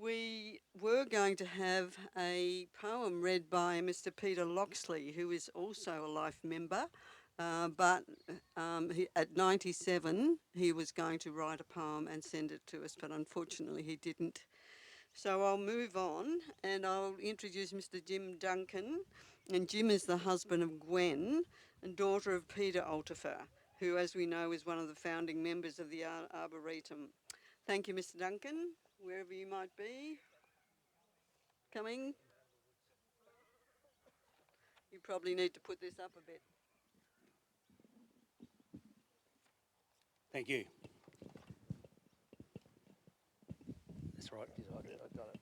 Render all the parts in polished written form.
We were going to have a poem read by Mr. Peter Loxley, who is also a life member, but at 97 he was going to write a poem and send it to us, but unfortunately he didn't. So I'll move on and I'll introduce Mr. Jim Duncan. And Jim is the husband of Gwen and daughter of Peter Althofer, who, as we know, is one of the founding members of the Arboretum. Thank you, Mr. Duncan, wherever you might be. Coming. You probably need to put this up a bit. Thank you. That's right. I got it.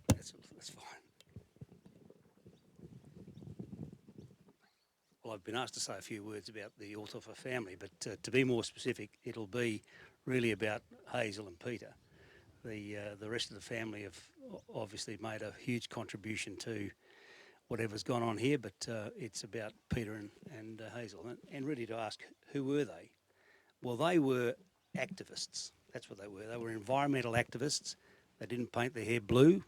That's fine. Well, I've been asked to say a few words about the Althofer family, but to be more specific, it'll be really about Hazel and Peter. The rest of the family have obviously made a huge contribution to whatever's gone on here, but it's about Peter and Hazel. And really to ask, who were they? Well, they were activists. That's what they were. They were environmental activists. They didn't paint their hair blue.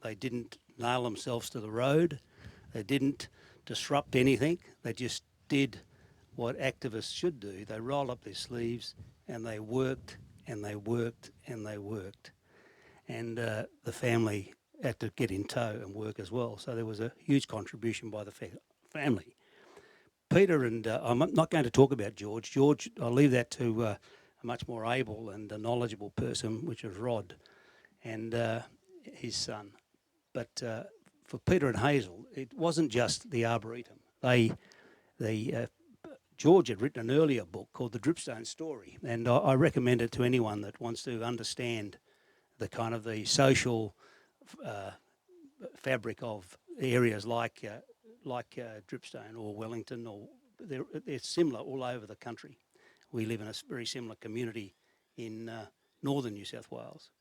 They didn't nail themselves to the road. They didn't disrupt anything. They just did what activists should do. They rolled up their sleeves and they worked and they worked and they worked. And the family had to get in tow and work as well. So there was a huge contribution by the family. Peter and I'm not going to talk about George. George, I'll leave that to a much more able and knowledgeable person, which was Rod and his son. But for Peter and Hazel, it wasn't just the Arboretum. George had written an earlier book called The Dripstone Story, and I recommend it to anyone that wants to understand the kind of the social fabric of areas like Dripstone or Wellington, or they're similar all over the country. We live in a very similar community in northern New South Wales.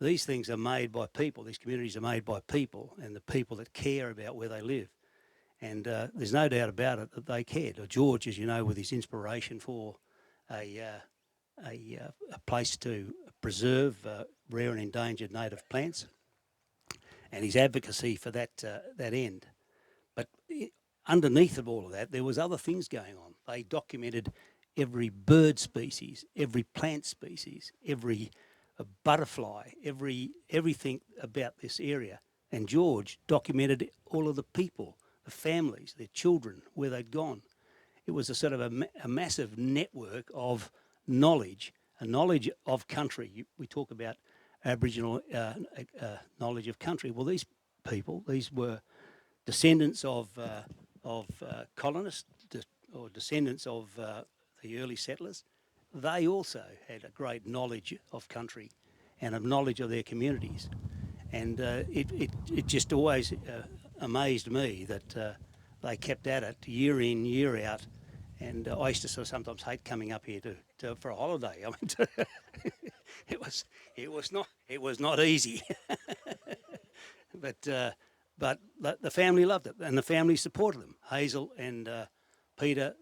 These things are made by people, these communities are made by people, and the people that care about where they live. And there's no doubt about it that they cared. George, as you know, with his inspiration for a place to preserve rare and endangered native plants, and his advocacy for that end. But underneath of all of that, there was other things going on. They documented every bird species, every plant species, every butterfly, everything about this area. And George documented all of the people, the families, their children, where they'd gone. It was a sort of a massive network of knowledge, a knowledge of country. We talk about Aboriginal knowledge of country. Well, these people, these were descendants of colonists or descendants of the early settlers. They also had a great knowledge of country and a knowledge of their communities. And it just always amazed me that they kept at it year in, year out. And I used to sort of sometimes hate coming up here for a holiday. I mean, it was not easy. But the family loved it, and the family supported them. Hazel and Peter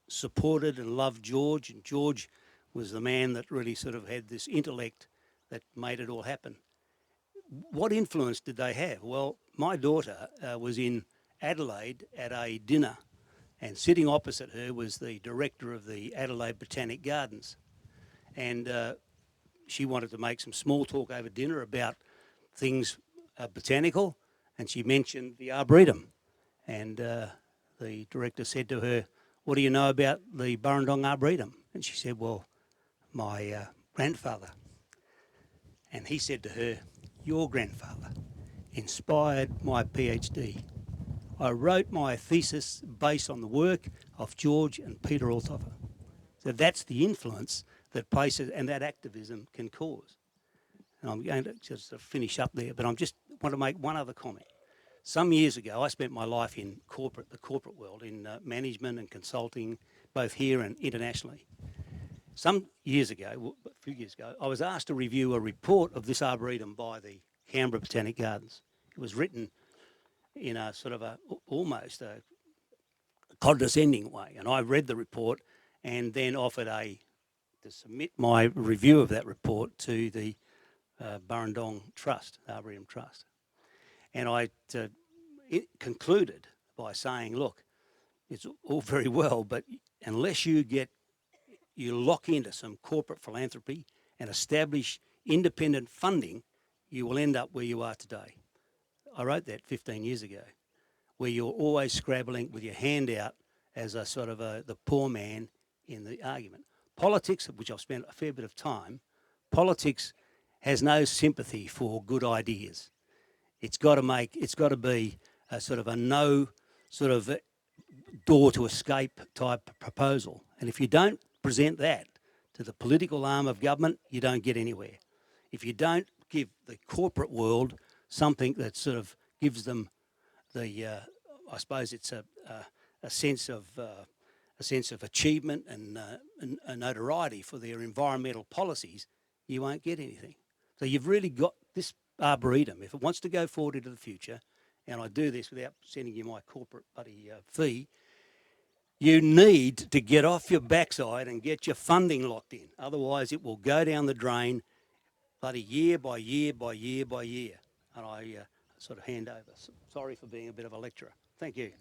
supported and loved George, and George was the man that really sort of had this intellect that made it all happen. What influence did they have? Well, my daughter was in Adelaide at a dinner, and sitting opposite her was the director of the Adelaide Botanic Gardens. And she wanted to make some small talk over dinner about things botanical, and she mentioned the Arboretum. And the director said to her, "What do you know about the Burrendong Arboretum?" And she said, "Well, my grandfather." And he said to her, "Your grandfather inspired my PhD. I wrote my thesis based on the work of George and Peter Althofer." So that's the influence that places and that activism can cause. And I'm going to just finish up there, but I just want to make one other comment. Some years ago, I spent my life in the corporate world, in management and consulting, both here and internationally. Some years ago, a few years ago, I was asked to review a report of this arboretum by the Canberra Botanic Gardens. It was written in a sort of almost a condescending way, and I read the report and then offered a to submit my review of that report to the Burrendong Trust, Arboretum Trust. And I concluded by saying, look, it's all very well, but unless you lock into some corporate philanthropy and establish independent funding, you will end up where you are today. I wrote that 15 years ago, where you're always scrabbling with your hand out as a sort of the poor man in the argument. Politics, which I've spent a fair bit of time, politics has no sympathy for good ideas. It's got to be a sort of a no sort of door to escape type proposal. And if you don't present that to the political arm of government, you don't get anywhere. If you don't give the corporate world something that sort of gives them the, I suppose it's a sense of achievement and notoriety for their environmental policies, you won't get anything. So you've really got this arboretum, if it wants to go forward into the future, and I do this without sending you my corporate buddy fee, you need to get off your backside and get your funding locked in. Otherwise, it will go down the drain bloody year by year by year by year. And I sort of hand over. Sorry for being a bit of a lecturer. Thank you.